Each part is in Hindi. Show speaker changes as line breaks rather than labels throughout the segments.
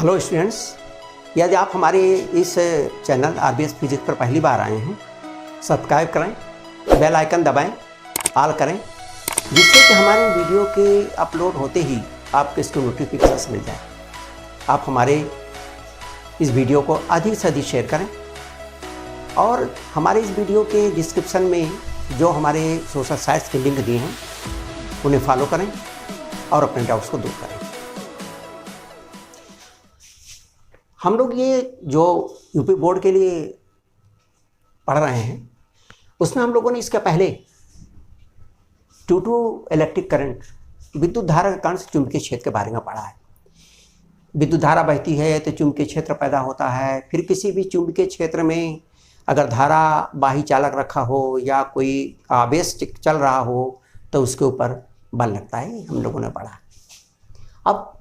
हेलो स्टूडेंट्स, यदि आप हमारे इस चैनल आरबीएस फिजिक्स पर पहली बार आए हैं, सब्सक्राइब करें, बेल आइकन दबाएं, ऑल करें, जिससे कि हमारे वीडियो के अपलोड होते ही आपको इसके नोटिफिकेशन मिल जाए। आप हमारे इस वीडियो को अधिक से अधिक शेयर करें और हमारे इस वीडियो के डिस्क्रिप्शन में जो हमारे सोशल साइट्स के लिंक दिए हैं उन्हें फॉलो करें और अपने डाउट्स को दूर करें। हम लोग ये जो यूपी बोर्ड के लिए पढ़ रहे हैं उसमें हम लोगों ने इसके पहले ड्यू टू इलेक्ट्रिक करंट, विद्युत धारा के कारण से चुंबकीय क्षेत्र के बारे में पढ़ा है। विद्युत धारा बहती है तो चुंबकीय क्षेत्र पैदा होता है। फिर किसी भी चुंबकीय क्षेत्र में अगर धारा बाही चालक रखा हो या कोई आवेश चल रहा हो तो उसके ऊपर बल लगता है, हम लोगों ने पढ़ा। अब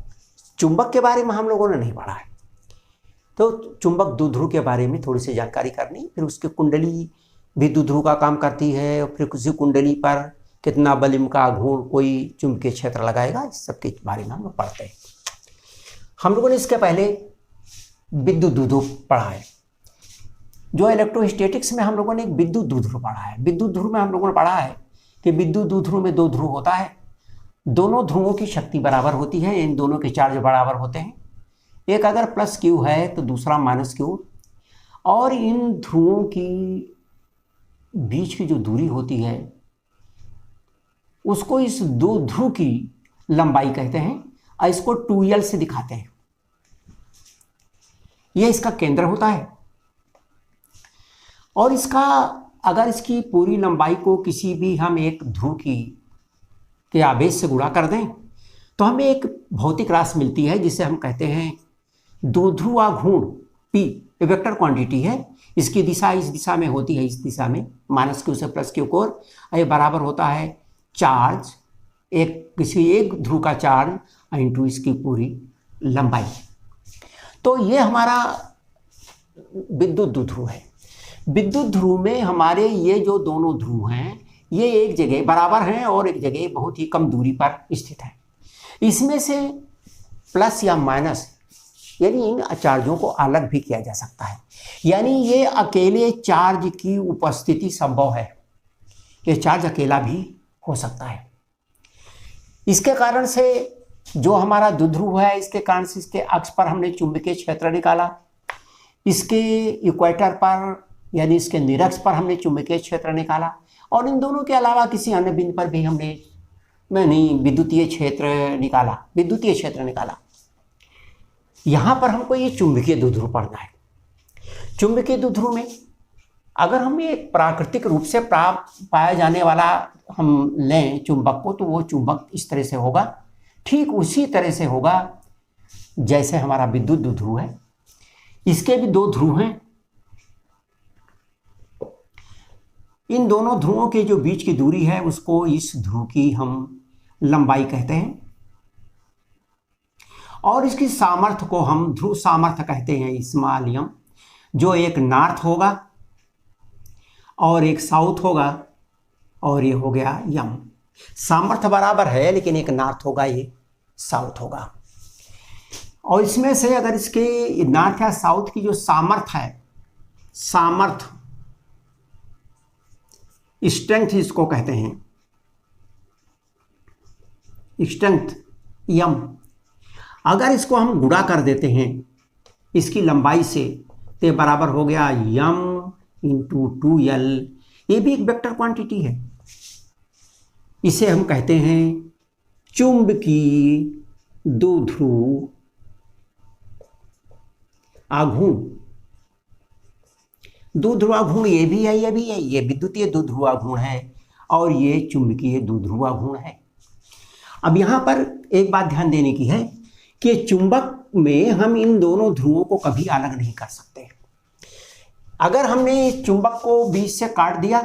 चुंबक के बारे में हम लोगों ने नहीं पढ़ा है, तो चुंबक द्विध्रुव के बारे में थोड़ी सी जानकारी करनी। फिर उसकी कुंडली भी द्विध्रुव का काम करती है और फिर किसी कुंडली पर कितना बलिम का घूर्ण कोई चुंबकीय क्षेत्र लगाएगा, इस सब के बारे में हम लोग पढ़ते हैं। हम लोगों ने इसके पहले विद्युत द्विध्रुव पढ़ा है। जो इलेक्ट्रोस्टैटिक्स में हम लोगों ने एक विद्युत द्विध्रुव पढ़ा है। विद्युत ध्रुव में हम लोगों ने पढ़ा है कि विद्युत द्विध्रुव में दो ध्रुव होता है, दोनों ध्रुवों की शक्ति बराबर होती है, इन दोनों के चार्ज बराबर होते हैं। एक अगर प्लस क्यू है तो दूसरा माइनस क्यू, और इन ध्रुवों की बीच की जो दूरी होती है उसको इस दो ध्रुव की लंबाई कहते हैं और इसको 2l से दिखाते हैं। यह इसका केंद्र होता है और इसका अगर इसकी पूरी लंबाई को किसी भी हम एक ध्रुव के आवेश से गुणा कर दें तो हमें एक भौतिक राशि मिलती है जिसे हम कहते हैं द्विध्रुव घूर्ण P, वेक्टर क्वांटिटी है। इसकी दिशा इस दिशा में होती है, इस दिशा में माइनस क्यू से प्लस क्यू को, ये बराबर होता है चार्ज एक किसी एक ध्रुव का चार्ज इंटू इसकी पूरी लंबाई। तो ये हमारा विद्युत द्विध्रुव है। विद्युत ध्रुव में हमारे ये जो दोनों ध्रुव हैं ये एक जगह बराबर हैं और एक जगह बहुत ही कम दूरी पर स्थित है। इसमें से प्लस या माइनस यानी इन चार्जों को अलग भी किया जा सकता है, यानी ये अकेले चार्ज की उपस्थिति संभव है, ये चार्ज अकेला भी हो सकता है। इसके कारण से जो हमारा द्विध्रुव है इसके कारण से इसके अक्ष पर हमने चुंबकीय क्षेत्र निकाला, इसके इक्वेटर पर यानी इसके निरक्ष पर हमने चुंबकीय क्षेत्र निकाला, और इन दोनों के अलावा किसी अन्य बिंदु पर भी हमने विद्युतीय क्षेत्र निकाला। यहाँ पर हमको ये चुंबकीय द्विध्रुव पढ़ना है। चुंबकीय द्विध्रुव में अगर हम एक प्राकृतिक रूप से पाया जाने वाला हम लें चुंबक को, तो वो चुंबक इस तरह से होगा, ठीक उसी तरह से होगा जैसे हमारा विद्युत द्विध्रुव है। इसके भी दो ध्रुव हैं, इन दोनों ध्रुवों के जो बीच की दूरी है उसको इस ध्रुव की हम लंबाई कहते हैं, और इसकी सामर्थ्य को हम ध्रुव सामर्थ्य कहते हैं, स्मॉल m, जो एक नॉर्थ होगा और एक साउथ होगा, और ये हो गया m। सामर्थ्य बराबर है लेकिन एक नॉर्थ होगा, ये साउथ होगा। और इसमें से अगर इसके नॉर्थ या साउथ की जो सामर्थ्य है, सामर्थ्य स्ट्रेंथ इसको कहते हैं, स्ट्रेंथ m, अगर इसको हम गुणा कर देते हैं इसकी लंबाई से तो बराबर हो गया m इंटू 2l। ये भी एक वेक्टर क्वांटिटी है, इसे हम कहते हैं चुंबकीय द्विध्रुव आघूर्ण। द्विध्रुव आघूर्ण ये भी है, ये भी है, ये विद्युतीय द्विध्रुव आघूर्ण है और ये चुंबकीय द्विध्रुव आघूर्ण है। अब यहाँ पर एक बात ध्यान देने की है कि चुंबक में हम इन दोनों ध्रुवों को कभी अलग नहीं कर सकते। अगर हमने इस चुंबक को बीच से काट दिया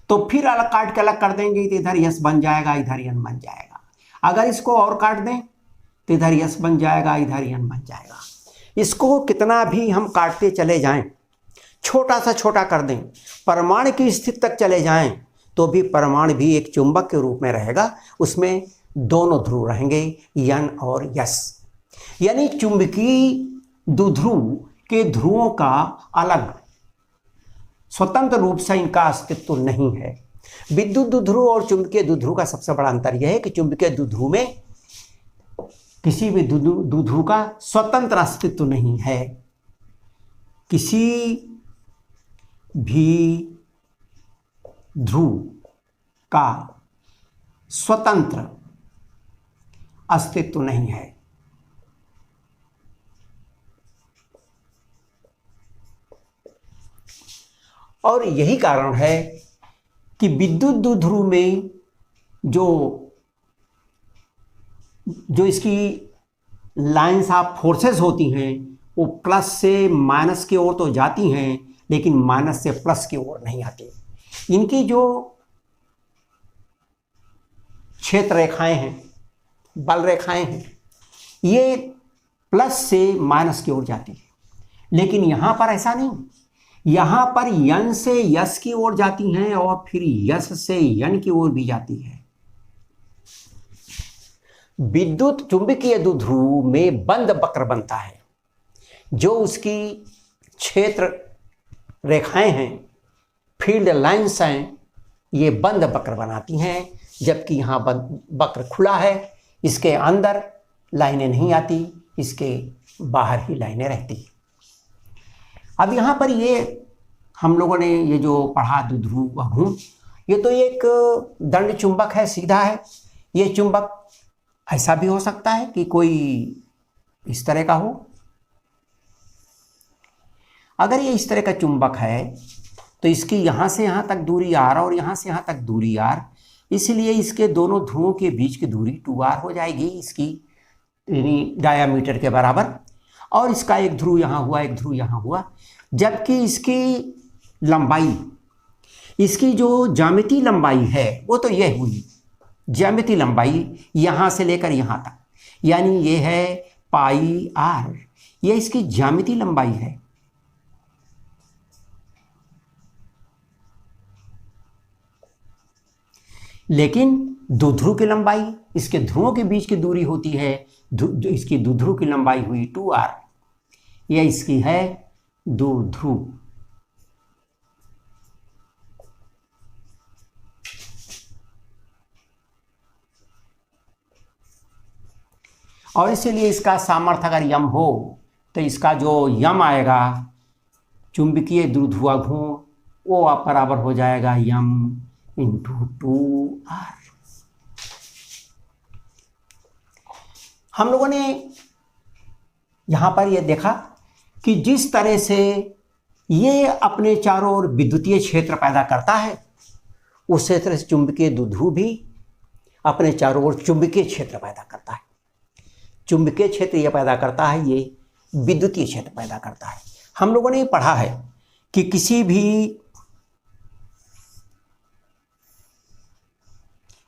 तो फिर अलग काट के अलग कर देंगे तो इधर यस बन जाएगा, इधर यन बन जाएगा। अगर इसको और काट दें तो इधर यस बन जाएगा, इधर यन बन जाएगा। इसको कितना भी हम काटते चले जाएं, छोटा सा छोटा कर दें, परमाणु की स्थिति तक चले जाएं तो भी परमाणु भी एक चुंबक के रूप में रहेगा, उसमें दोनों ध्रुव रहेंगे यन और यस। यानी चुंबकीय द्विध्रुव के ध्रुवों का अलग स्वतंत्र रूप से इनका अस्तित्व नहीं है। विद्युत द्विध्रुव और चुंबकीय द्विध्रुव का सबसे बड़ा अंतर यह है कि चुंबकीय द्विध्रुव में किसी भी द्विध्रुव का स्वतंत्र अस्तित्व नहीं है। किसी भी ध्रुव का स्वतंत्र अस्तित्व नहीं है। और यही कारण है कि विद्युत द्विध्रुव में जो इसकी लाइंस ऑफ फोर्सेस होती हैं वो प्लस से माइनस की ओर तो जाती हैं, लेकिन माइनस से प्लस की ओर नहीं आती। इनकी जो क्षेत्र रेखाएं हैं, बल रेखाएं हैं, ये प्लस से माइनस की ओर जाती है। लेकिन यहां पर ऐसा नहीं, यहां पर यन से यस की ओर जाती हैं और फिर यस से यन की ओर भी जाती है। विद्युत चुंबकीय द्विध्रुव में बंद वक्र बनता है, जो उसकी क्षेत्र रेखाएं हैं, फील्ड लाइंस हैं, ये बंद वक्र बनाती हैं, जबकि यहाँ वक्र खुला है, इसके अंदर लाइनें नहीं आती, इसके बाहर ही लाइनें रहती। अब यहाँ पर ये हम लोगों ने ये जो पढ़ा द्विध्रुव घूम, ये तो एक दंड चुंबक है, सीधा है। ये चुंबक ऐसा भी हो सकता है कि कोई इस तरह का हो। अगर ये इस तरह का चुंबक है तो इसकी यहाँ से यहाँ तक दूरी r और यहाँ से यहाँ तक दूरी r, इसलिए इसके दोनों ध्रुवों के बीच की दूरी 2r हो जाएगी, इसकी यानी डायामीटर के बराबर। और इसका एक ध्रुव यहाँ हुआ, एक ध्रुव यहाँ हुआ, जबकि इसकी लंबाई, इसकी जो ज्यामितीय लंबाई है वो तो यह हुई, ज्यामितीय लंबाई यहाँ से लेकर यहाँ तक, यानी ये है पाई r, ये इसकी ज्यामितीय लंबाई है। लेकिन द्विध्रुव की लंबाई, इसके ध्रुवों के बीच की दूरी होती है, इसकी द्विध्रुव की लंबाई हुई 2r, यह इसकी है द्विध्रुव। और इसीलिए इसका सामर्थ्य अगर यम हो तो इसका जो यम आएगा चुंबकीय द्विध्रुवाघूर्ण, वो आप बराबर हो जाएगा यम इंटू 2r। हम लोगों ने यहां पर यह देखा कि जिस तरह से ये अपने चारों ओर विद्युतीय क्षेत्र पैदा करता है, उसी तरह से चुंबकीय द्विध्रुव भी अपने चारों ओर चुंबकीय क्षेत्र पैदा करता है। चुंबकीय क्षेत्र यह पैदा करता है, ये विद्युतीय क्षेत्र पैदा करता है। हम लोगों ने पढ़ा है कि किसी भी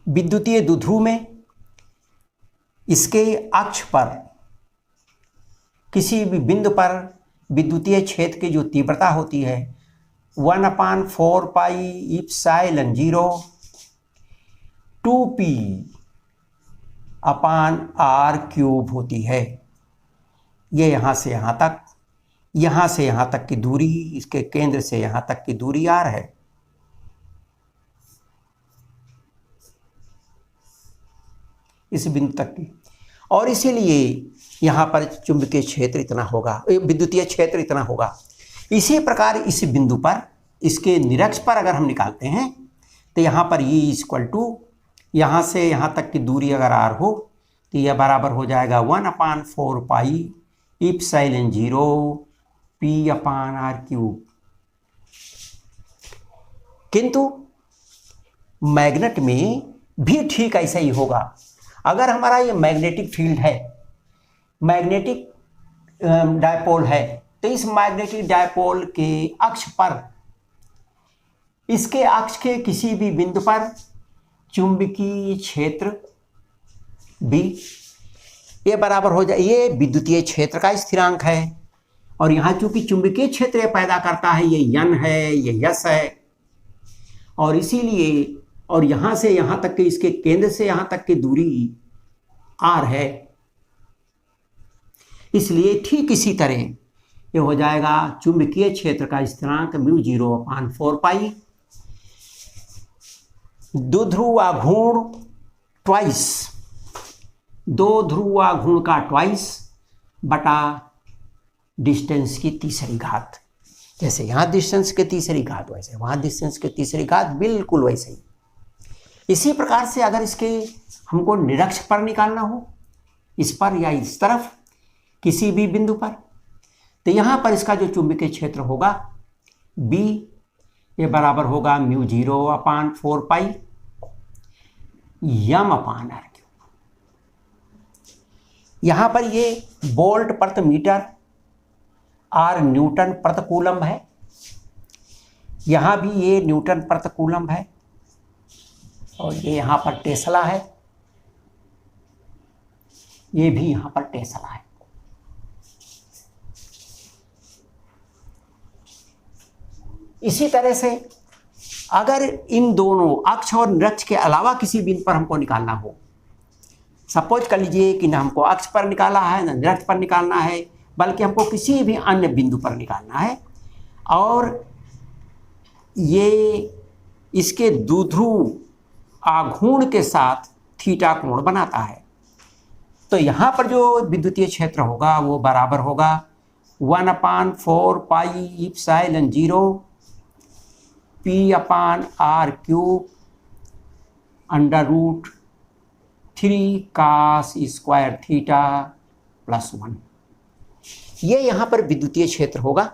विद्युतीय द्विध्रुव में इसके अक्ष पर किसी भी बिंदु पर विद्युतीय क्षेत्र की जो तीव्रता होती है 1/4 पाई इप्सिलॉन 0 2p अपान r क्यूब होती है। ये यहाँ से यहाँ तक, यहाँ से यहाँ तक की दूरी, इसके केंद्र से यहाँ तक की दूरी r है। इस बिंदु तक की, और इसीलिए यहाँ पर चुंबकीय क्षेत्र इतना होगा, विद्युतीय क्षेत्र इतना होगा। इसी प्रकार इस बिंदु पर, इसके निरक्ष पर अगर हम निकालते हैं तो यहाँ पर E इक्वल टू, यहाँ से यहाँ तक की दूरी अगर r हो तो यह बराबर हो जाएगा 1/4 पाई इप्सिलॉन 0 p अपान r क्यूब। किंतु मैग्नेट में भी ठीक ऐसा ही होगा। अगर हमारा ये मैग्नेटिक फील्ड है, मैग्नेटिक डायपोल है, तो इस मैग्नेटिक डायपोल के अक्ष पर, इसके अक्ष के किसी भी बिंदु पर चुंबकीय क्षेत्र भी ये बराबर हो जाए, ये विद्युतीय क्षेत्र का स्थिरांक है। और यहाँ चूंकि चुंबकीय क्षेत्र पैदा करता है, ये यन है, ये यस है, और इसीलिए, और यहाँ से यहाँ तक के, इसके केंद्र से यहाँ तक की दूरी r है। इसलिए ठीक इसी तरह ये हो जाएगा चुंबकीय क्षेत्र का स्थिरांक μ0/4π द्विध्रुवाघूर्ण ट्वाइस, दो ध्रुवाघूर्ण का ट्वाइस बटा डिस्टेंस की तीसरी घात। जैसे यहाँ डिस्टेंस के तीसरी घात वैसे वहाँ डिस्टेंस के तीसरी घात, बिल्कुल वैसे ही। इसी प्रकार से अगर इसके हमको निरक्ष पर निकालना हो, इस पर या इस तरफ किसी भी बिंदु पर, तो यहाँ पर इसका जो चुंबकीय क्षेत्र होगा B, ये बराबर होगा μ0/4π m/r3। यहाँ पर ये वोल्ट प्रति मीटर, R न्यूटन प्रति कूलम है, यहाँ भी ये न्यूटन प्रति कूलम है, और ये यहाँ पर टेस्ला है, ये भी यहाँ पर टेस्ला है। इसी तरह से अगर इन दोनों अक्ष और निरक्ष के अलावा किसी बिंदु पर हमको निकालना हो, सपोज कर लीजिए कि न हमको अक्ष पर निकाला है न निरक्ष पर निकालना है, बल्कि हमको किसी भी अन्य बिंदु पर निकालना है, और ये इसके द्विध्रुव आघूर्ण के साथ थीटा कोण बनाता है, तो यहाँ पर जो विद्युतीय क्षेत्र होगा वो बराबर होगा 1/4πε0 P/r³ √3 cos² थीटा +1। ये यहाँ पर विद्युतीय क्षेत्र होगा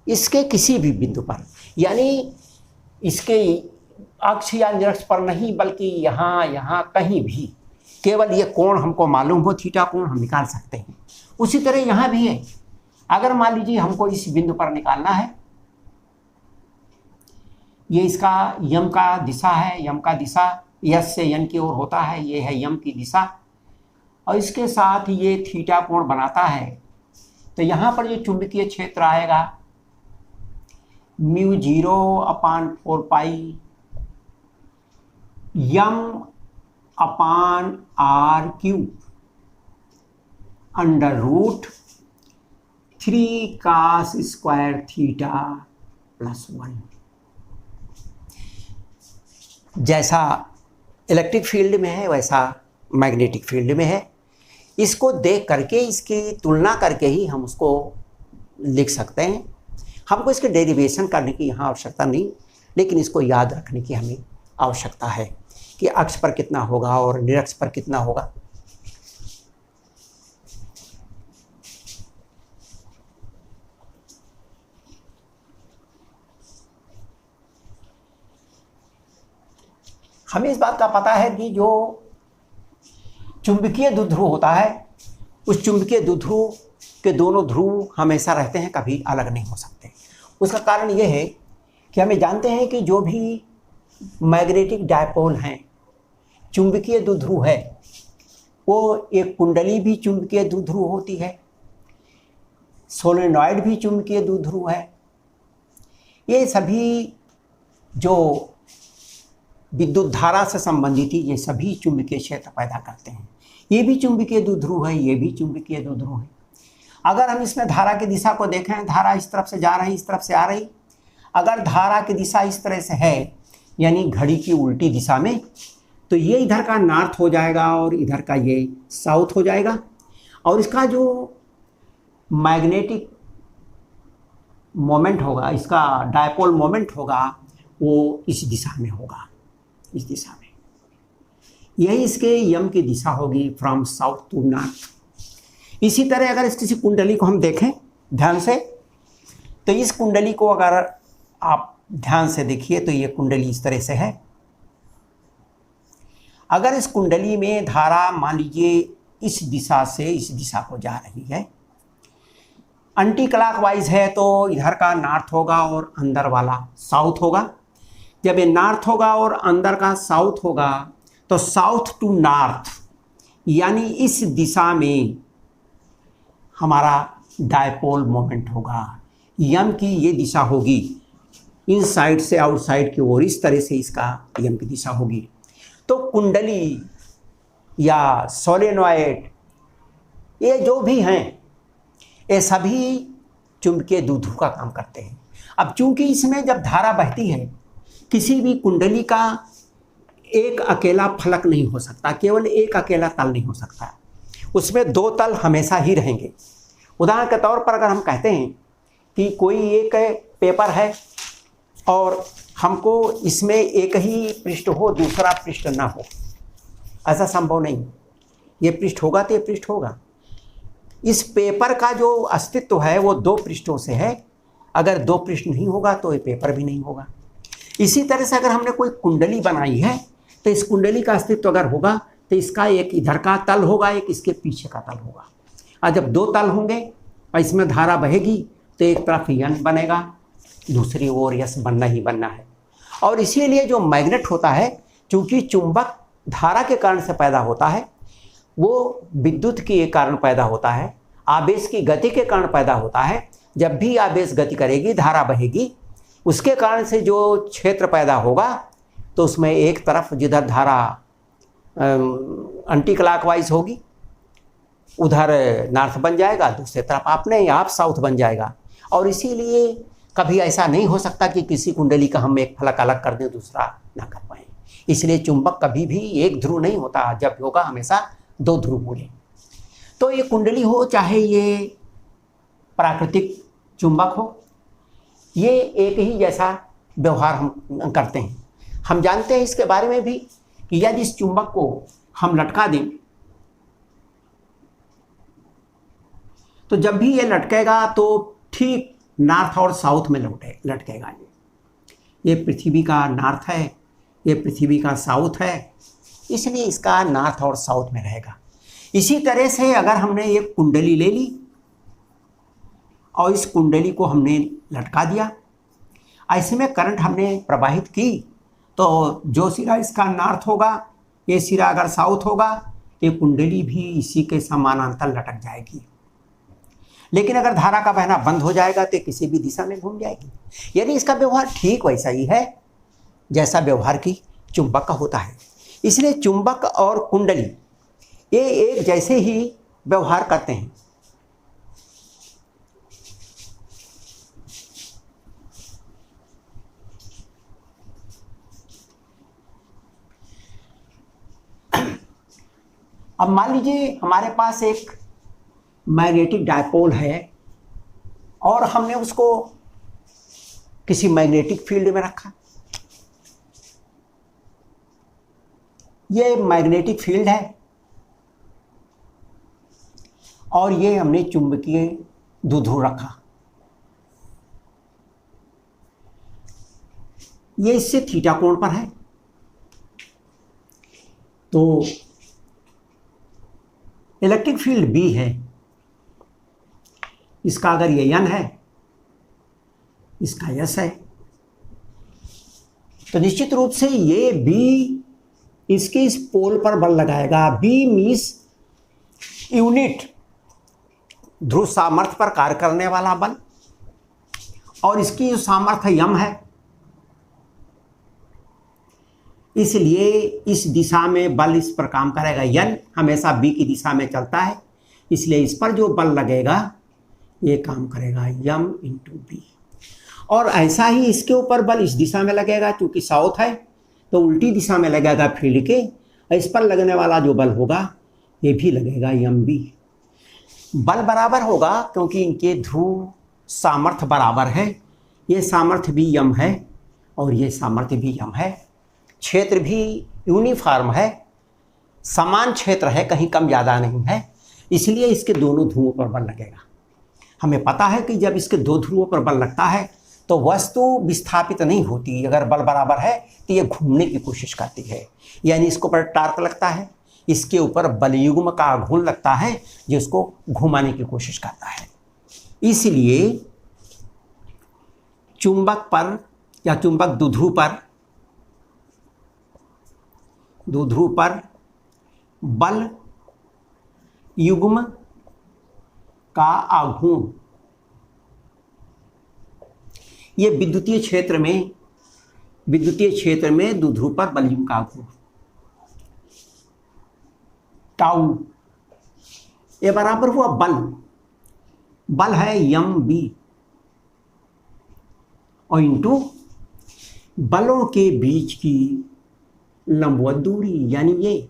इसके किसी भी बिंदु पर, यानी इसके अक्ष या निरक्ष पर नहीं, बल्कि यहाँ कहीं भी, केवल ये कोण हमको मालूम हो, थीटा कोण हम निकाल सकते हैं। उसी तरह यहाँ भी है, अगर मान लीजिए हमको इस बिंदु पर निकालना है, ये इसका यम का दिशा है, यम का दिशा यस से यन की ओर होता है, ये है यम की दिशा, और इसके साथ ये थीटा कोण बनाता है, तो यहाँ पर जो चुंबकीय क्षेत्र आएगा μ0/4π m/r³ √3 cos² थीटा +1। जैसा इलेक्ट्रिक फील्ड में है वैसा मैग्नेटिक फील्ड में है। इसको देख करके, इसकी तुलना करके ही हम उसको लिख सकते हैं। हमको इसके डेरिवेशन करने की यहाँ आवश्यकता नहीं, लेकिन इसको याद रखने की हमें आवश्यकता है कि अक्ष पर कितना होगा और निरक्ष पर कितना होगा। हमें इस बात का पता है कि जो चुंबकीय द्विध्रुव होता है, उस चुंबकीय द्विध्रुव के दोनों ध्रुव हमेशा रहते हैं, कभी अलग नहीं हो सकते। उसका कारण यह है कि हमें जानते हैं कि जो भी मैग्नेटिक डायपोल हैं, चुंबकीय द्विध्रुव है, वो एक कुंडली भी चुंबकीय द्विध्रुव होती है, सोलेनॉइड भी चुंबकीय द्विध्रुव है। ये सभी जो विद्युत धारा से संबंधित ही ये सभी चुंबकीय क्षेत्र पैदा करते हैं। ये भी चुंबकीय द्विध्रुव है, ये भी चुंबकीय द्विध्रुव है। अगर हम इसमें धारा की दिशा को देखें, धारा इस तरफ से जा रही, इस तरफ से आ रही, अगर धारा की दिशा इस तरह से है, यानी घड़ी की उल्टी दिशा में, तो ये इधर का नॉर्थ हो जाएगा और इधर का ये साउथ हो जाएगा, और इसका जो मैग्नेटिक मोमेंट होगा, इसका डायपोल मोमेंट होगा, वो इस दिशा में होगा, इस दिशा में। यही इसके यम की दिशा होगी, फ्रॉम साउथ टू नॉर्थ। इसी तरह अगर इस किसी कुंडली को हम देखें ध्यान से, तो इस कुंडली को अगर आप ध्यान से देखिए तो ये कुंडली इस तरह से है। अगर इस कुंडली में धारा मान लीजिए इस दिशा से इस दिशा को जा रही है, एंटी क्लॉकवाइज है, तो इधर का नॉर्थ होगा और अंदर वाला साउथ होगा। जब ये नॉर्थ होगा और अंदर का साउथ होगा, तो साउथ टू नॉर्थ, यानी इस दिशा में हमारा डायपोल मोमेंट होगा। यम की ये दिशा होगी, इन साइड से आउटसाइड की ओर, इस तरह से इसका यम की दिशा होगी। तो कुंडली या सोलेनॉइड ये जो भी हैं ये सभी चुंबकीय द्विध्रुव का काम करते हैं। अब चूंकि इसमें जब धारा बहती है, किसी भी कुंडली का एक अकेला फलक नहीं हो सकता, केवल एक अकेला तल नहीं हो सकता, उसमें दो तल हमेशा ही रहेंगे। उदाहरण के तौर पर अगर हम कहते हैं कि कोई एक पेपर है और हमको इसमें एक ही पृष्ठ हो, दूसरा पृष्ठ ना हो, ऐसा संभव नहीं। ये पृष्ठ होगा तो ये पृष्ठ होगा। इस पेपर का जो अस्तित्व है वो दो पृष्ठों से है, अगर दो पृष्ठ नहीं होगा तो ये पेपर भी नहीं होगा। इसी तरह से अगर हमने कोई कुंडली बनाई है तो इस कुंडली का अस्तित्व अगर होगा तो इसका एक इधर का तल होगा, एक इसके पीछे का तल होगा। और जब दो तल होंगे और इसमें धारा बहेगी तो एक तरफ यन बनेगा, दूसरी ओर यस बनना ही बनना है। और इसीलिए जो मैग्नेट होता है, चूंकि चुंबक धारा के कारण से पैदा होता है, वो विद्युत के कारण पैदा होता है, आवेश की गति के कारण पैदा होता है। जब भी आवेश गति करेगी, धारा बहेगी, उसके कारण से जो क्षेत्र पैदा होगा तो उसमें एक तरफ जिधर धारा एंटी क्लॉकवाइज होगी उधर नॉर्थ बन जाएगा, दूसरी तरफ अपने आप साउथ बन जाएगा। और इसीलिए कभी ऐसा नहीं हो सकता कि किसी कुंडली का हम एक फलक अलग कर दें दूसरा ना कर पाएँ। इसलिए चुंबक कभी भी एक ध्रुव नहीं होता, जब होगा हमेशा दो ध्रुव बोले। तो ये कुंडली हो चाहे ये प्राकृतिक चुंबक हो, ये एक ही जैसा व्यवहार हम करते हैं। हम जानते हैं इसके बारे में भी कि यदि इस चुंबक को हम लटका दें तो जब भी ये लटकेगा तो ठीक नॉर्थ और साउथ में लटकेगा। ये पृथ्वी का नॉर्थ है, ये पृथ्वी का साउथ है, इसलिए इसका नॉर्थ और साउथ में रहेगा। इसी तरह से अगर हमने एक कुंडली ले ली और इस कुंडली को हमने लटका दिया, ऐसे में करंट हमने प्रवाहित की, तो जो सिरा इसका नॉर्थ होगा, ये सिरा अगर साउथ होगा, ये कुंडली भी इसी के समानांतर लटक जाएगी। लेकिन अगर धारा का बहना बंद हो जाएगा तो किसी भी दिशा में घूम जाएगी। यानी इसका व्यवहार ठीक वैसा ही है जैसा व्यवहार की चुंबक का होता है। इसलिए चुंबक और कुंडली ये एक जैसे ही व्यवहार करते हैं। अब मान लीजिए हमारे पास एक मैग्नेटिक डायपोल है और हमने उसको किसी मैग्नेटिक फील्ड में रखा। ये मैग्नेटिक फील्ड है और ये हमने चुंबकीय द्विध्रुव रखा। ये इससे थीटा कोण पर है। तो इलेक्ट्रिक फील्ड B है, इसका अगर ये N है, इसका S है, तो निश्चित रूप से ये B इसके इस पोल पर बल लगाएगा। B मीन्स यूनिट ध्रुव सामर्थ्य पर कार्य करने वाला बल, और इसकी जो सामर्थ्य M है, इसलिए इस दिशा में बल इस पर काम करेगा। N हमेशा B की दिशा में चलता है, इसलिए इस पर जो बल लगेगा ये काम करेगा M × B। और ऐसा ही इसके ऊपर बल इस दिशा में लगेगा, क्योंकि साउथ है तो उल्टी दिशा में लगेगा फील्ड के। इस पर लगने वाला जो बल होगा ये भी लगेगा MB। बल बराबर होगा क्योंकि इनके ध्रुव सामर्थ्य बराबर है। ये सामर्थ्य भी M है और ये सामर्थ्य भी M है। क्षेत्र भी यूनिफॉर्म है, समान क्षेत्र है, कहीं कम ज़्यादा नहीं है, इसलिए इसके दोनों ध्रुवों पर बल लगेगा। हमें पता है कि जब इसके दो ध्रुवों पर बल लगता है तो वस्तु विस्थापित नहीं होती। अगर बल बराबर है तो ये घूमने की कोशिश करती है, यानी इसके ऊपर टार्क लगता है, इसके ऊपर बलयुग्म का घूर्ण लगता है जो इसको घुमाने की कोशिश करता है। इसलिए चुंबक पर या चुंबक द्विध्रुव पर बल युग्म का आघूर्ण, ये विद्युतीय क्षेत्र में द्विध्रुव पर बल युग्म का आघूर्ण टाउ ये बराबर हुआ बल, बल है यम बी, और इंटू बलों के बीच की लंबवत दूरी, यानी ये।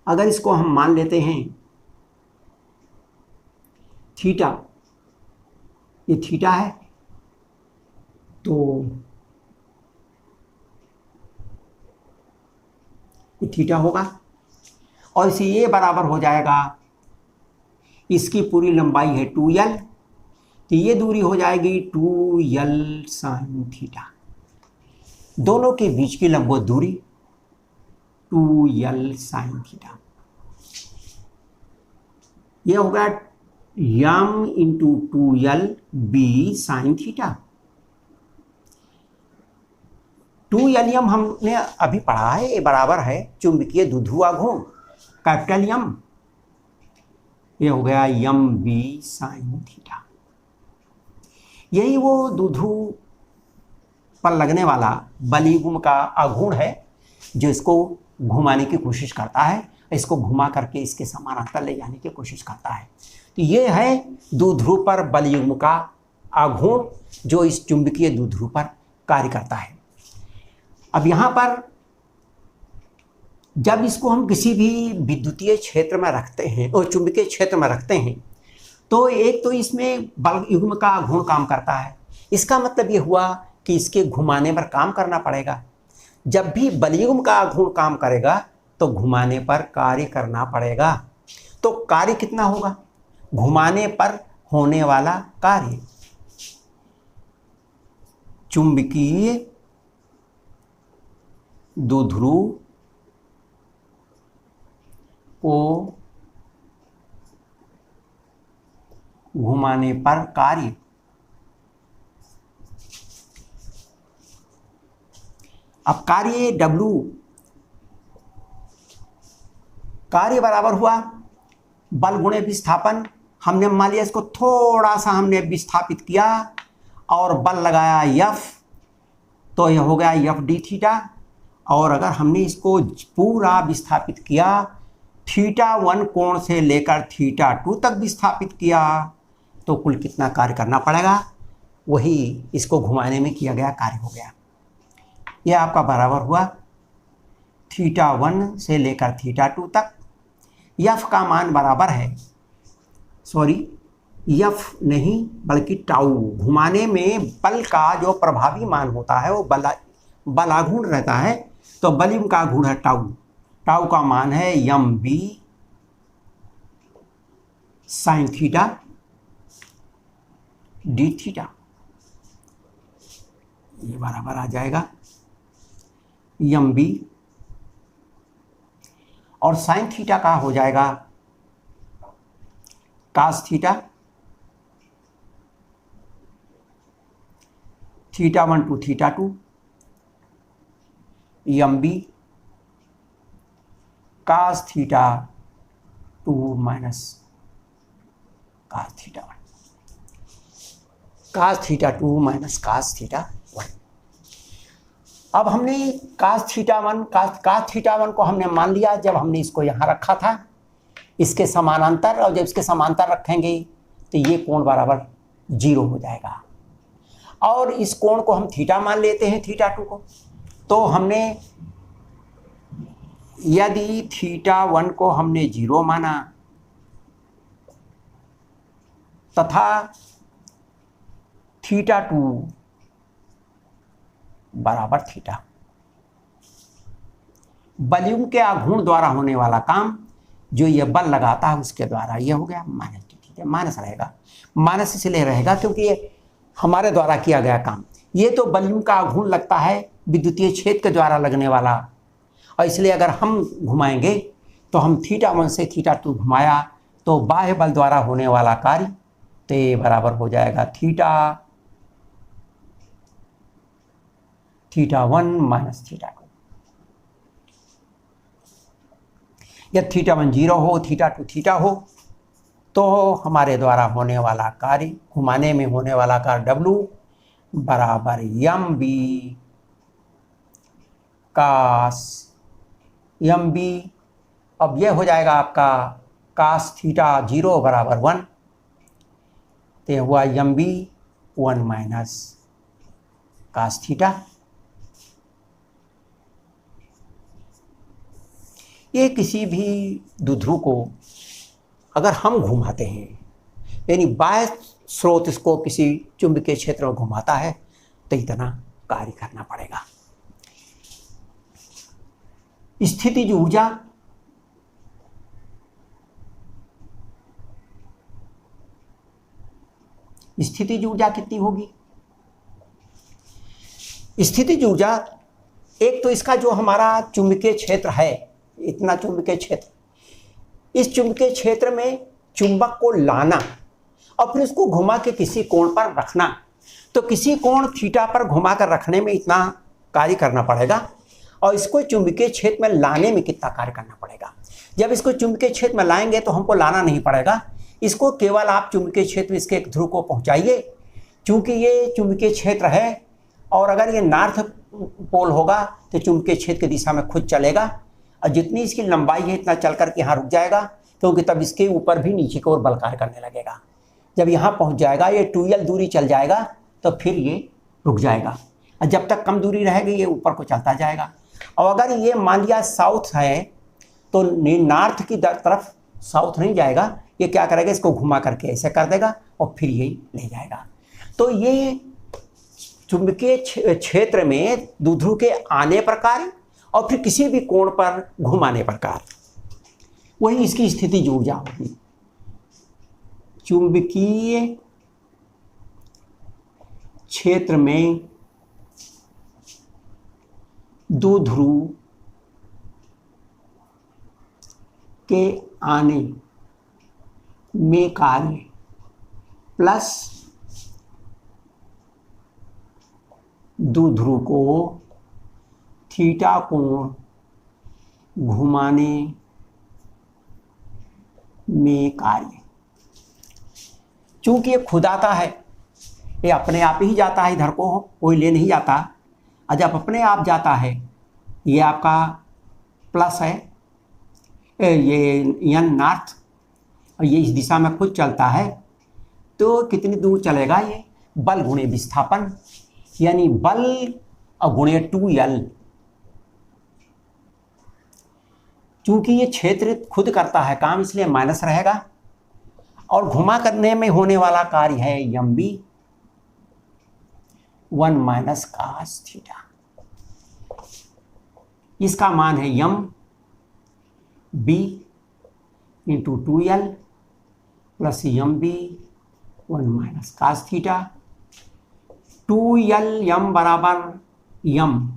अगर इसको हम मान लेते हैं थीटा, ये थीटा है, तो ये थीटा होगा, और इसे ये बराबर हो जाएगा, इसकी पूरी लंबाई है 2l, तो ये दूरी हो जाएगी 2l साइन थीटा। दोनों के बीच की लंबवत दूरी 2l साइन थीटा। ये होगा m into 2l b sine theta. 2l m हमने अभी पढ़ा है, ये बराबर है चुंबकीय द्विध्रुव घूर्ण कैपिटल यम। ये हो गया यम बी साइन थीटा। यही वो द्विध्रुव पर लगने वाला बलयुग्म का आघूर्ण है जो इसको घुमाने की कोशिश करता है, इसको घुमा करके इसके समानांतर ले जाने की कोशिश करता है। तो ये है द्विध्रुव पर बलयुग्म का आघूर्ण जो इस चुंबकीय द्विध्रुव पर कार्य करता है। अब यहाँ पर जब इसको हम किसी भी विद्युतीय क्षेत्र में रखते हैं और चुंबकीय क्षेत्र में रखते हैं, तो एक तो इसमें बलयुग्म का आघूर्ण काम करता है। इसका मतलब ये हुआ कि इसके घुमाने पर काम करना पड़ेगा। जब भी बलयुग्म का आघूर्ण काम करेगा तो घुमाने पर कार्य करना पड़ेगा। तो कार्य कितना होगा? घुमाने पर होने वाला कार्य चुंबकीय द्विध्रुव को घुमाने पर कार्य, अब कार्य W, कार्य बराबर हुआ बल गुणे विस्थापन। हमने मान लिया इसको थोड़ा सा हमने विस्थापित किया और बल लगाया F, तो यह हो गया F डी थीटा। और अगर हमने इसको पूरा विस्थापित किया, θ1 कोण से लेकर θ2 तक विस्थापित किया, तो कुल कितना कार्य करना पड़ेगा? वही इसको घुमाने में किया गया कार्य हो गया। यह आपका बराबर हुआ θ1 से लेकर θ2 तक। F का मान बराबर है, सॉरी F नहीं बल्कि टाउ। घुमाने में बल का जो प्रभावी मान होता है वो बलाघूर्ण रहता है, तो बलयुग्म का आघूर्ण है टाउ। टाउ का मान है m b sine theta d theta. ये बराबर आ जाएगा यम बी, और साइन थीटा का हो जाएगा cos theta, θ1 to θ2 m b cos θ2 minus cos θ1, cos θ2 minus cos θ1। अब हमने कास θ1 को हमने मान लिया जब हमने इसको यहाँ रखा था इसके समानांतर, और जब इसके समांतर रखेंगे तो ये कोण बराबर 0 हो जाएगा। और इस कोण को हम थीटा मान लेते हैं, θ2 को। तो हमने यदि θ1 को हमने 0 माना तथा θ2 बराबर थीटा, बलयुग्म के आघूर्ण द्वारा होने वाला काम जो ये बल लगाता है उसके द्वारा, ये हो गया माइनस डी थीटा। माइनस रहेगा, माइनस इसलिए रहेगा क्योंकि ये हमारे द्वारा किया गया काम। ये तो बलयुग्म का आघूर्ण लगता है विद्युतीय क्षेत्र के द्वारा लगने वाला, और इसलिए अगर हम घुमाएंगे तो हम θ1 से θ2 घुमाया तो बाह्य बल द्वारा होने वाला कार्य, तो ये बराबर हो जाएगा θ1 माइनस θ2। यदि θ1 0 हो, θ2 थीटा हो, तो हमारे द्वारा होने वाला कार्य, घुमाने में होने वाला कार्य W बराबर यम बी अब यह हो जाएगा आपका cos थीटा 0 बराबर 1, तो यह हुआ M B 1 minus cos theta. ये किसी भी द्विध्रुव को अगर हम घुमाते हैं, यानी बाह्य स्रोत इसको किसी चुंबकीय क्षेत्र में घुमाता है, तो इतना कार्य करना पड़ेगा। स्थितिज ऊर्जा कितनी होगी? स्थितिज ऊर्जा, एक तो इसका जो हमारा चुंबकीय क्षेत्र है, इतना चुंबकीय क्षेत्र, इस चुंबकीय क्षेत्र में चुंबक को लाना और फिर उसको घुमा के किसी कोण पर रखना, तो किसी कोण थीटा पर घुमा कर रखने में इतना कार्य करना पड़ेगा, और इसको चुंबकीय क्षेत्र में लाने में कितना कार्य करना पड़ेगा। जब इसको चुंबकीय क्षेत्र में लाएंगे तो हमको लाना नहीं पड़ेगा, इसको केवल आप चुंबकीय क्षेत्र इसके एक ध्रुव को पहुंचाइए, क्योंकि ये चुंबकीय क्षेत्र है, और अगर ये नॉर्थ पोल होगा तो चुंबकीय क्षेत्र की दिशा में खुद चलेगा, और जितनी इसकी लंबाई है इतना चल करके यहाँ रुक जाएगा, क्योंकि तब इसके ऊपर भी नीचे की ओर बल कार्य करने लगेगा। जब यहाँ पहुँच जाएगा, ये 2l दूरी चल जाएगा, तो फिर ये रुक जाएगा, और जब तक कम दूरी रहेगी ये ऊपर को चलता जाएगा। और अगर ये मान लिया साउथ है, तो नॉर्थ की तरफ साउथ नहीं जाएगा, ये क्या करेगा, इसको घुमा करके ऐसे कर देगा और फिर यही ले जाएगा। तो ये चुंबकीय क्षेत्र में द्विध्रुव के आने पर कार्य और फिर किसी भी कोण पर घुमाने पर कार्य, वही इसकी स्थितिज ऊर्जा होगी। चुंबकीय क्षेत्र में द्विध्रुव के आने में कार्य प्लस द्विध्रुव को थीटा कोण घुमाने में कार्य। चूंकि ये खुद आता है, ये अपने आप ही जाता है, इधर को कोई ले नहीं जाता, और जब अपने आप जाता है, ये आपका प्लस है, ये एन नॉर्थ, और ये इस दिशा में खुद चलता है, तो कितनी दूर चलेगा ये, बल गुणे विस्थापन, यानी बल और गुणे 2l। चूंकि ये क्षेत्र खुद करता है काम, इसलिए माइनस रहेगा, और घुमा करने में होने वाला कार्य है M B 1 minus cos theta. इसका मान है M B into 2l plus M B 1 minus cos theta. 2l m बराबर m,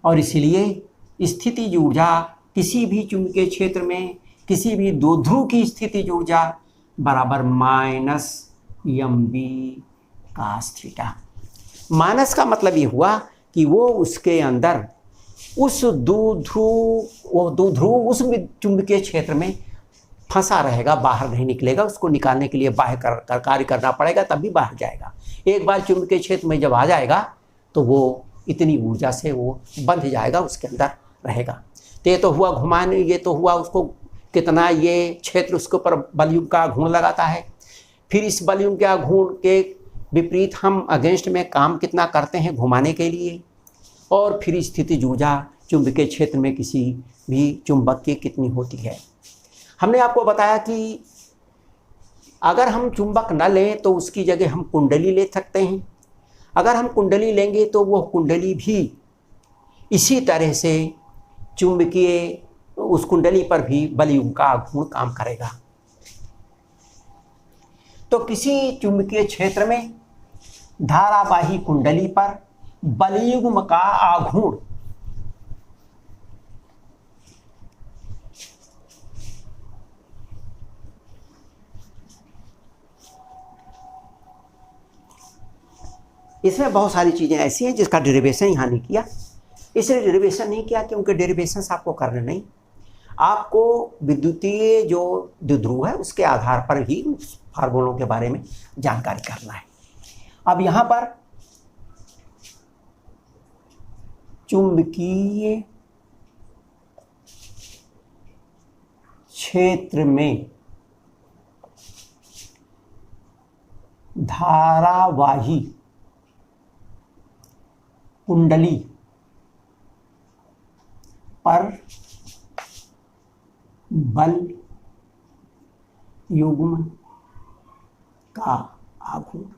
और इसलिए स्थितिज ऊर्जा किसी भी चुंबकीय क्षेत्र में किसी भी द्विध्रुव की स्थितिज ऊर्जा बराबर minus M B cos theta. Minus का मतलब ये हुआ कि वो उसके अंदर उस द्विध्रुव उस चुंबकीय क्षेत्र में फंसा रहेगा, बाहर नहीं निकलेगा, उसको निकालने के लिए बाहर कार्य करना पड़ेगा, तब भी बाहर जाएगा। एक बार चुंबकीय क्षेत्र में जब आ जाएगा तो वो इतनी ऊर्जा से वो बंध जाएगा, उसके अंदर रहेगा। तो ये तो हुआ घुमाने, ये तो हुआ उसको कितना ये क्षेत्र उसके ऊपर बलयुग का घूर्ण लगाता है। फिर इस बलयुग का घूर्ण के विपरीत हम अगेंस्ट में काम कितना करते हैं घुमाने के लिए, और फिर स्थितिज ऊर्जा चुंबकीय क्षेत्र में किसी भी चुंबक की कितनी होती है। हमने आपको बताया कि अगर हम चुंबक न लें तो उसकी जगह हम कुंडली ले सकते हैं। अगर हम कुंडली लेंगे तो वो कुंडली भी इसी तरह से चुंबकीय, उस कुंडली पर भी बलयुग्म का घूर्ण काम करेगा। तो किसी चुंबकीय क्षेत्र में धारावाही कुंडली पर बलयुग्म का आघूर्ण इसमें बहुत सारी चीज़ें ऐसी हैं जिसका डेरिवेशन यहाँ नहीं किया। इसलिए डेरिवेशन नहीं किया क्योंकि डेरिवेशन आपको करने नहीं, आपको विद्युतीय जो द्विध्रुव है उसके आधार पर ही फार्मूलों के बारे में जानकारी करना है। अब यहां पर चुंबकीय क्षेत्र में धारावाही कुंडली पर बल युग्म का आघूर्ण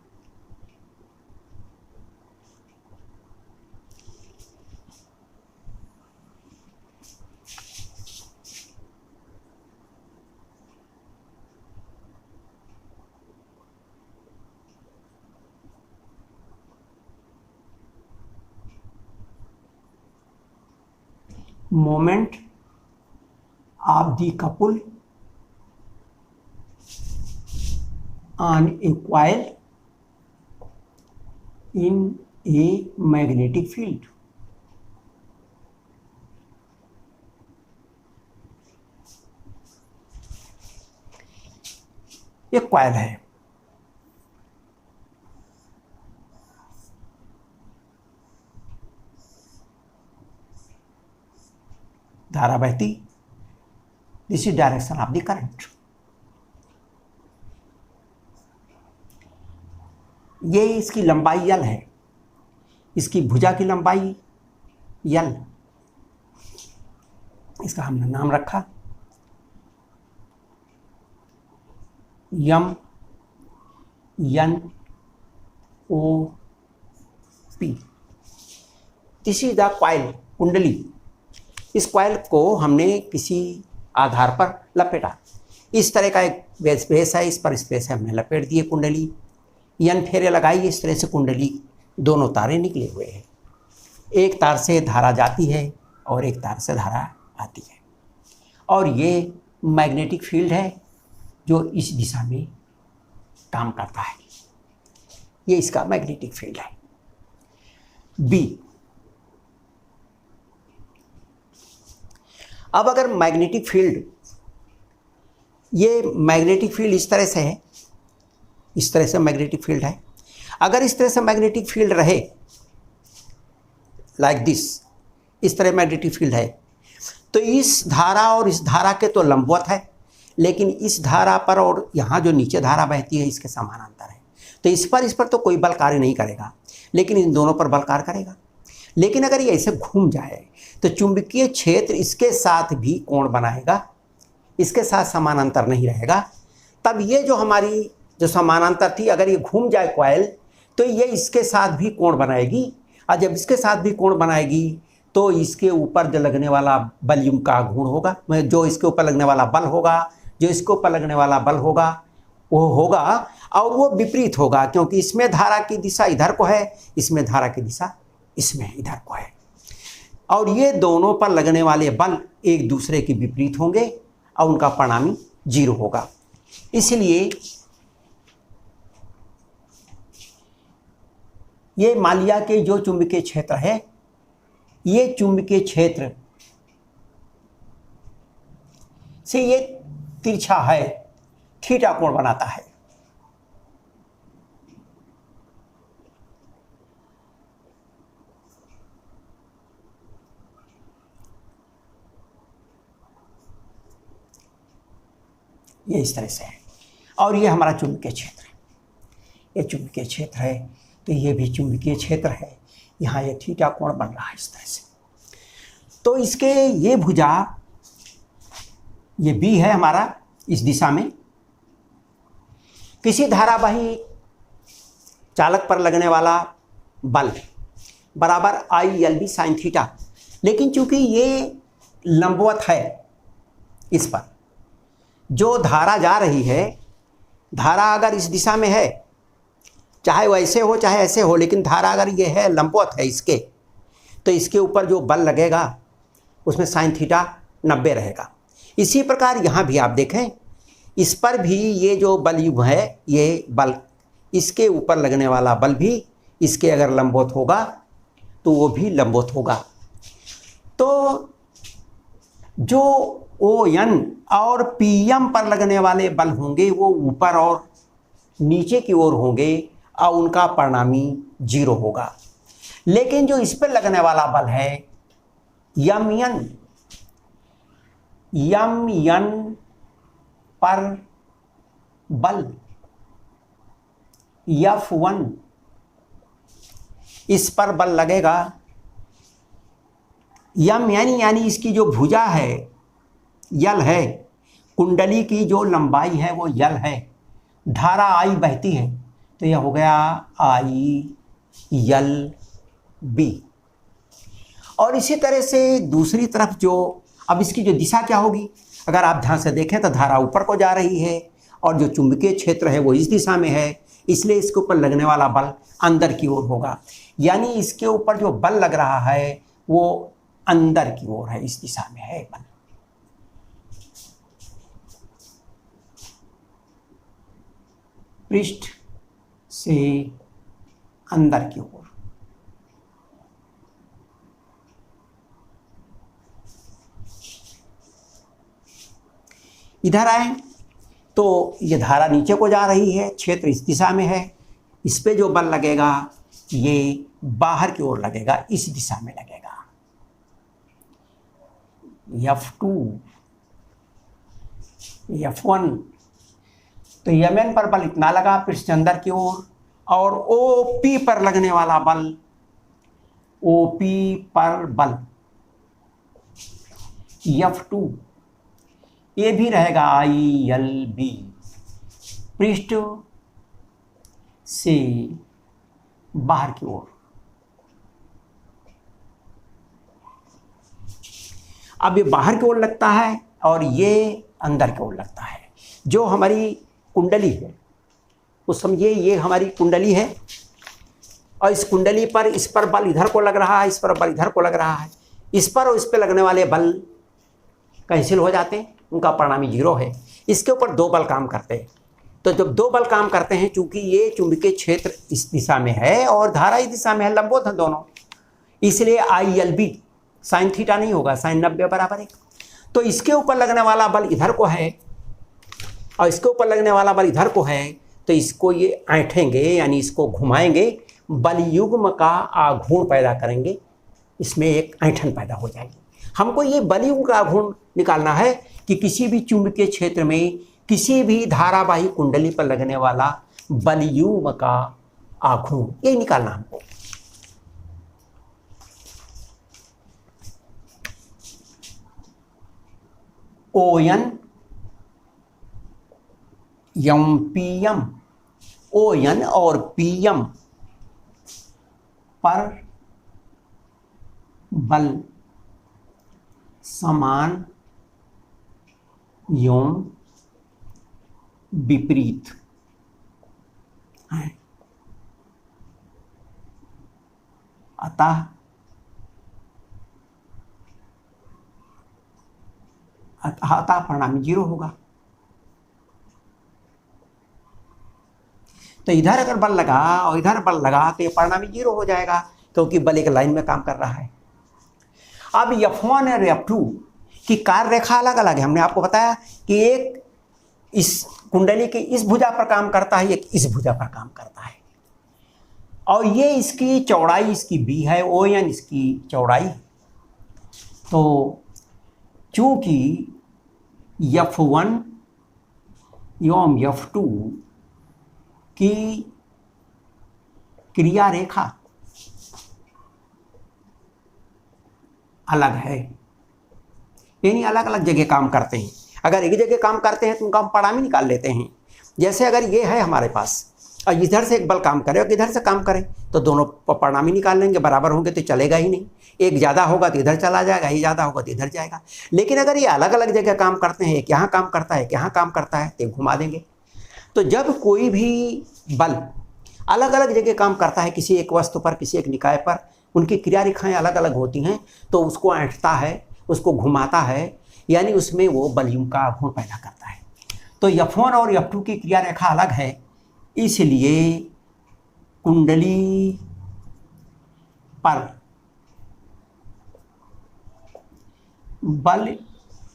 moment of the couple on a coil in a magnetic field. ये कॉइल है, धारा बहती, this is direction of the current. ये इसकी लंबाई यल है, इसकी भुजा की लंबाई यल, इसका हमने नाम रखा M N O P. This is the coil, कुंडली। इस कॉइल को हमने किसी आधार पर लपेटा, इस तरह का एक स्पेस है, इस पर स्पेस है, हमने लपेट दिए कुंडली, एन फेरे लगाई, इस तरह से कुंडली, दोनों तारे निकले हुए हैं, एक तार से धारा जाती है और एक तार से धारा आती है, और ये मैग्नेटिक फील्ड है जो इस दिशा में काम करता है, ये इसका मैग्नेटिक फील्ड है। बी, अब अगर मैग्नेटिक फील्ड, ये मैग्नेटिक फील्ड इस तरह से है, इस तरह से मैग्नेटिक फील्ड है, अगर इस तरह से मैग्नेटिक फील्ड रहे लाइक दिस, इस तरह मैग्नेटिक फील्ड है, तो इस धारा और इस धारा के तो लंबवत है, लेकिन इस धारा पर और यहाँ जो नीचे धारा बहती है इसके समानांतर है, तो इस पर तो कोई बल कार्य नहीं करेगा, लेकिन इन दोनों पर बल कार्य करेगा। लेकिन अगर ये ऐसे घूम जाए तो चुंबकीय क्षेत्र इसके साथ भी कोण बनाएगा, इसके साथ समानांतर नहीं रहेगा, तब ये जो हमारी जो समानांतर थी, अगर ये घूम जाए कॉइल तो ये इसके साथ भी कोण बनाएगी, और जब इसके साथ भी कोण बनाएगी तो इसके ऊपर जो लगने वाला बल का आघूर्ण होगा, जो इसके ऊपर लगने वाला बल होगा, जो इसके ऊपर लगने वाला बल होगा वो होगा, और वो विपरीत होगा, क्योंकि इसमें धारा की दिशा इधर को है, इसमें धारा की दिशा इसमें इधर को है, और ये दोनों पर लगने वाले बल एक दूसरे के विपरीत होंगे और उनका परिणामी जीरो होगा। इसलिए ये मान लिया कि जो चुंबकीय क्षेत्र है, ये चुंबकीय क्षेत्र से ये तिरछा है, थीटा कोण बनाता है। ये इस तरह से है, और ये हमारा चुंबकीय क्षेत्र है, ये चुंबकीय क्षेत्र है, तो ये भी चुंबकीय क्षेत्र है, यहाँ ये थीटा कोण बन रहा है इस तरह से। तो इसके ये भुजा, ये बी है हमारा, इस दिशा में किसी धारावाही चालक पर लगने वाला बल बराबर I L B sine theta, लेकिन चूंकि ये लंबवत है, इस पर जो धारा जा रही है, धारा अगर इस दिशा में है, चाहे वैसे हो चाहे ऐसे हो, लेकिन धारा अगर ये है लंबवत है इसके, तो इसके ऊपर जो बल लगेगा उसमें साइन थीटा 90 रहेगा। इसी प्रकार यहाँ भी आप देखें, इस पर भी ये जो बल युग्म है, ये बल, इसके ऊपर लगने वाला बल भी इसके अगर लंबवत होगा तो वो भी लंबवत होगा। तो जो ओ एन और पी एम पर लगने वाले बल होंगे वो ऊपर और नीचे की ओर होंगे, और उनका परिणामी 0 होगा। लेकिन जो इस पर लगने वाला बल है यम यन पर बल F1 इस पर बल लगेगा। यम यानी इसकी जो भुजा है यल है, कुंडली की जो लंबाई है वो यल है, धारा आई बहती है, तो यह हो गया आई यल बी। और इसी तरह से दूसरी तरफ जो अब इसकी जो दिशा क्या होगी, अगर आप ध्यान से देखें तो धारा ऊपर को जा रही है और जो चुंबकीय क्षेत्र है वो इस दिशा में है, इसलिए इसके ऊपर लगने वाला बल अंदर की ओर होगा। यानी इसके ऊपर जो बल लग रहा है वो अंदर की ओर है, इस दिशा में है बल। पृष्ठ से अंदर की ओर। इधर आए तो ये धारा नीचे को जा रही है, क्षेत्र इस दिशा में है, इस पे जो बल लगेगा ये बाहर की ओर लगेगा, इस दिशा में लगेगा। F2 F1 तो Mn पर बल इतना लगा पृष्ठ अंदर की ओर, और OP पर लगने वाला बल OP पर बल F2 ये भी रहेगा ILB, पृष्ठ से बाहर की ओर। अब ये बाहर की ओर लगता है और ये अंदर की ओर लगता है। जो हमारी कुंडली है वो समझिए ये हमारी कुंडली है, और इस कुंडली पर इस पर बल इधर को लग रहा है, इस पर बल इधर को लग रहा है। इस पर और इस पर लगने वाले बल कैंसिल हो जाते हैं, उनका परिणामी 0 है। इसके ऊपर 2 बल काम करते हैं। तो जब 2 बल काम करते हैं, चूंकि ये चुंबकीय क्षेत्र इस दिशा में है और धारा इस दिशा में है, लंबवत है दोनों, इसलिए ILB साइन थीटा नहीं होगा, साइन 90 बराबर 1। तो इसके ऊपर लगने वाला बल इधर को है और इसके ऊपर लगने वाला बल इधर को है, तो इसको ये ऐंठेंगे यानी इसको घुमाएंगे, बल युग्म का आघूर्ण पैदा करेंगे, इसमें एक ऐंठन पैदा हो जाएगी। हमको ये बल युग्म का आघूर्ण निकालना है कि किसी भी चुंबकीय क्षेत्र में किसी भी धारावाही कुंडली पर लगने वाला बल युग्म का आघूर्ण, ये निकालना हमको। ON PM, ON और PM पर बल समान एवं विपरीत है, अतः परिणामी 0 होगा। तो इधर अगर बल लगा और इधर बल लगा तो ये परिणामी 0 हो जाएगा, क्योंकि बल एक लाइन में काम कर रहा है। अब F1 और F2 की कार्य रेखा अलग अलग है। हमने आपको बताया कि एक इस कुंडली की इस भुजा पर काम करता है, एक इस भुजा पर काम करता है, और ये इसकी चौड़ाई इसकी B है, ON इसकी चौड़ाई। तो चूंकि F1 एवं F2 की क्रिया रेखा अलग है, यानी अलग अलग जगह काम करते हैं। अगर एक जगह काम करते हैं तो उनका हम परिणामी निकाल लेते हैं। जैसे अगर ये है हमारे पास और इधर से एक बल काम करे और इधर से काम करे, तो दोनों परिणामी निकाल लेंगे, बराबर होंगे तो चलेगा ही नहीं। एक ज़्यादा होगा तो इधर चला जाएगा, ये ज़्यादा होगा तो इधर जाएगा। लेकिन अगर ये अलग अलग जगह काम करते हैं, एक यहाँ काम करता है, एक यहाँ काम करता है, तो घुमा देंगे। तो जब कोई भी बल अलग अलग जगह काम करता है, किसी एक वस्तु पर, किसी एक निकाय पर, उनकी क्रिया रेखाएँ अलग अलग होती हैं, तो उसको ऐंठता है, उसको घुमाता है, यानी उसमें वो बल युग्म का आघूर्ण पैदा करता है। तो F1 और F2 की क्रिया रेखा अलग है, इसलिए कुंडली पर बल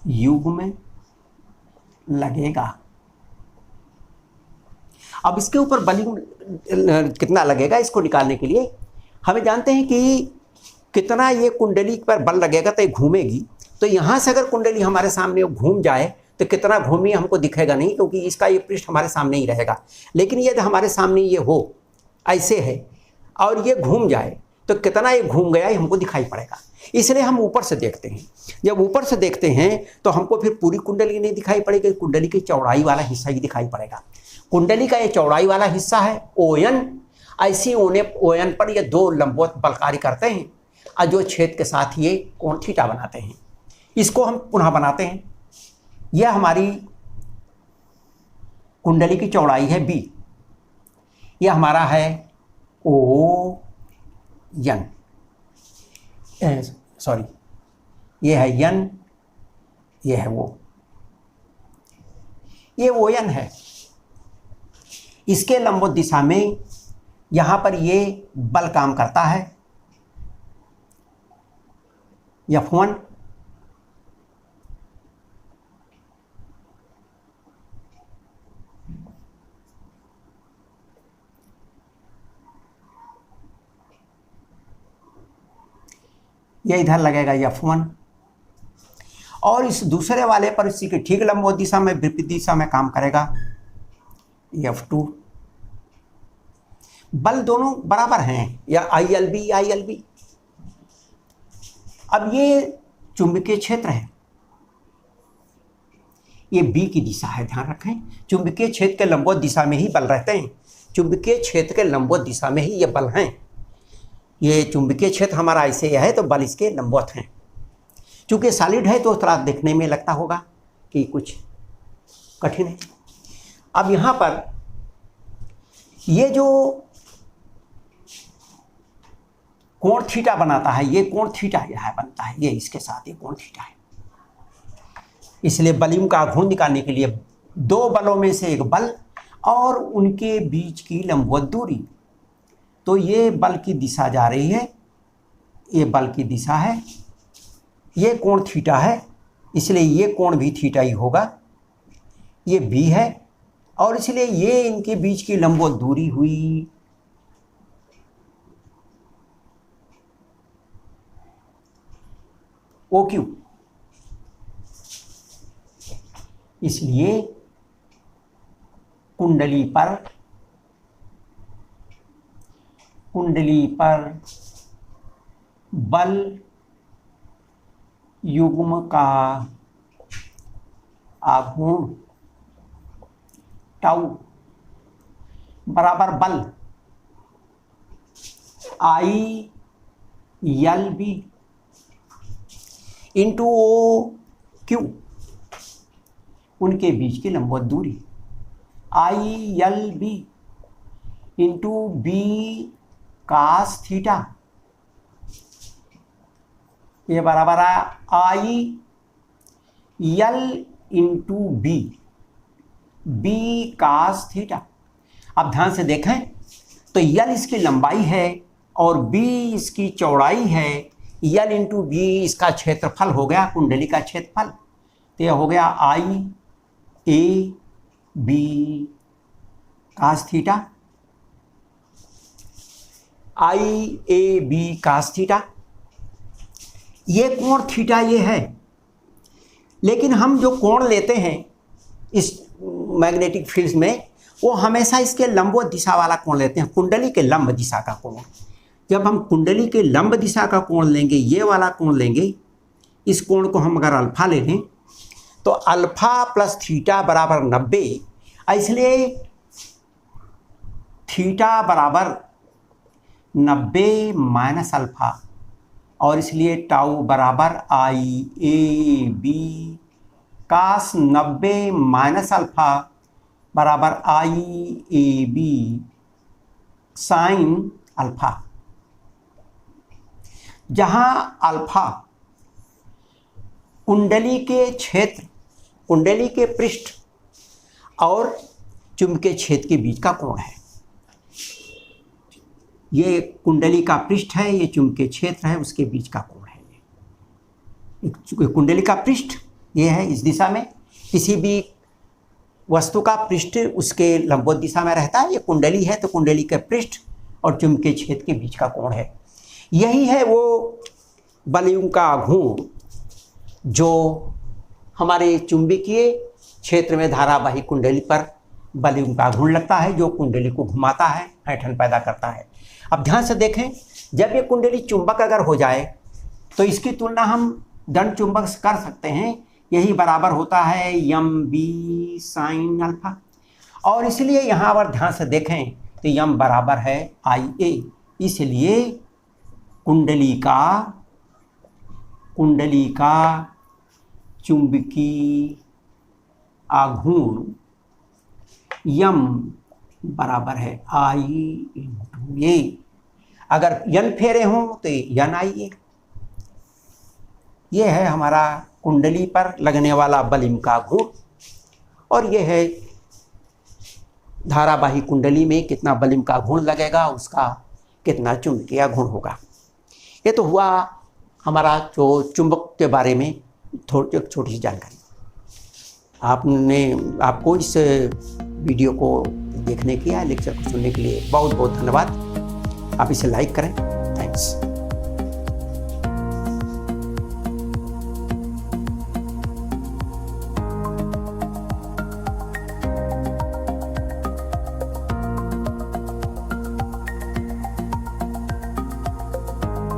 युग्म लगेगा। अब इसके ऊपर बल युग्म कितना लगेगा इसको निकालने के लिए। हमें जानते हैं कि कितना ये कुंडली पर बल लगेगा तो ये घूमेगी। तो यहाँ से अगर कुंडली हमारे सामने घूम जाए तो कितना घूमी हमको दिखेगा नहीं, क्योंकि इसका ये पृष्ठ हमारे सामने ही रहेगा। लेकिन यदि हमारे सामने ये हो, ऐसे है, और ये घूम जाए तो कितना ये घूम गया ये हमको दिखाई पड़ेगा। इसलिए हम ऊपर से देखते हैं। जब ऊपर से देखते हैं तो हमको फिर पूरी कुंडली नहीं दिखाई पड़ेगी, कुंडली की चौड़ाई वाला हिस्सा ही दिखाई पड़ेगा। कुंडली का ये चौड़ाई वाला हिस्सा है ओयन। ऐसी ओयन पर ये दो लंबवत बल कार्य करते हैं और जो छेद के साथ ये कोण थीटा बनाते हैं। इसको हम पुनः बनाते हैं। यह हमारी कुंडली की चौड़ाई है बी, यह हमारा है ओ यन, सॉरी ये है यन, ये है वो, ये ओ यन है। इसके लंबवत दिशा में यहां पर ये बल काम करता है F1, ये इधर लगेगा F1, और इस दूसरे वाले पर इसी के ठीक लंबवत दिशा में विपरीत दिशा में काम करेगा F2। बल दोनों बराबर हैं, या ILB। अब ये चुंबकीय क्षेत्र है, ये B की दिशा है, ध्यान रखें। चुंबकीय क्षेत्र के लंबवत दिशा में ही बल रहते हैं, चुंबकीय क्षेत्र के लंबवत दिशा में ही ये बल हैं। ये चुंबकीय क्षेत्र हमारा ऐसे है तो बल इसके लंबवत हैं। चूंकि सॉलिड है तो थोड़ा देखने में लगता होगा कि कुछ कठिन है। अब यहाँ पर ये जो कोण थीटा बनाता है, ये कोण थीटा यह बनता है, ये इसके साथ ये कोण थीटा है। इसलिए बलियों का घूर्ण निकालने के लिए दो बलों में से एक बल और उनके बीच की लंबवत दूरी, तो ये बल की दिशा जा रही है, ये बल की दिशा है, ये कोण थीटा है, इसलिए ये कोण भी थीटा ही होगा। ये बी है और इसलिए ये इनके बीच की लंबवत दूरी हुई OQ। इसलिए कुंडली पर बल युग्म का आघूर्ण टाउ बराबर बल ILB इंटू OQ, उनके बीच की लंबवत दूरी ILB into B cos theta, ये बराबर है IL into B cos theta. अब ध्यान से देखें तो L इसकी लंबाई है और B इसकी चौड़ाई है। L इंटू B इसका क्षेत्रफल हो गया, कुंडली का क्षेत्रफल, तो यह हो गया IAB cos theta, IAB cos theta. ये कोण थीटा ये है, लेकिन हम जो कोण लेते हैं इस मैग्नेटिक फील्ड में वो हमेशा इसके लंबवत दिशा वाला कोण लेते हैं, कुंडली के लंब दिशा का कोण। जब हम कुंडली के लंब दिशा का कोण लेंगे, ये वाला कोण लेंगे, इस कोण को हम अगर अल्फा ले लें तो अल्फा प्लस थीटा बराबर 90, इसलिए थीटा बराबर 90 माइनस अल्फा, और इसलिए टाउ बराबर IAB cos 90 माइनस अल्फा बराबर IAB साइन अल्फा, जहां अल्फा कुंडली के क्षेत्र, कुंडली के पृष्ठ और चुंबकीय क्षेत्र के बीच का कोण है। ये कुंडली का पृष्ठ है, ये चुंबकीय क्षेत्र है, उसके बीच का कोण है। ये कुंडली का पृष्ठ ये है, इस दिशा में किसी भी वस्तु का पृष्ठ उसके लंबवत दिशा में रहता है। ये कुंडली है तो कुंडली के पृष्ठ और चुंबकीय क्षेत्र के बीच का कोण है। यही है वो बलयुग्म का घूर्ण जो हमारे चुंबकीय क्षेत्र में धारावाही कुंडली पर बलयुग्म का घूर्ण लगता है, जो कुंडली को घुमाता है, ऐंठन पैदा करता है। अब ध्यान से देखें, जब ये कुंडली चुंबक अगर हो जाए तो इसकी तुलना हम दंड चुंबक से कर सकते हैं। यही बराबर होता है यम बी साइन अल्फा, और इसलिए यहाँ पर ध्यान से देखें तो यम बराबर है आई ए। इसलिए कुंडली का चुंबकीय आघूर्ण यम बराबर है आई इंटू ए। अगर यन फेरे हों तो यन आई ए। ये है हमारा कुंडली पर लगने वाला बलयुग्म का घूर्ण, और यह है धारावाही कुंडली में कितना बलयुग्म का घूर्ण लगेगा, उसका कितना चुंबकीय घूर्ण होगा। ये तो हुआ हमारा जो चुंबक के बारे में एक छोटी सी जानकारी। आपको इस वीडियो को देखने के या लेक्चर को सुनने के लिए बहुत बहुत धन्यवाद। आप इसे लाइक करें। थैंक्स।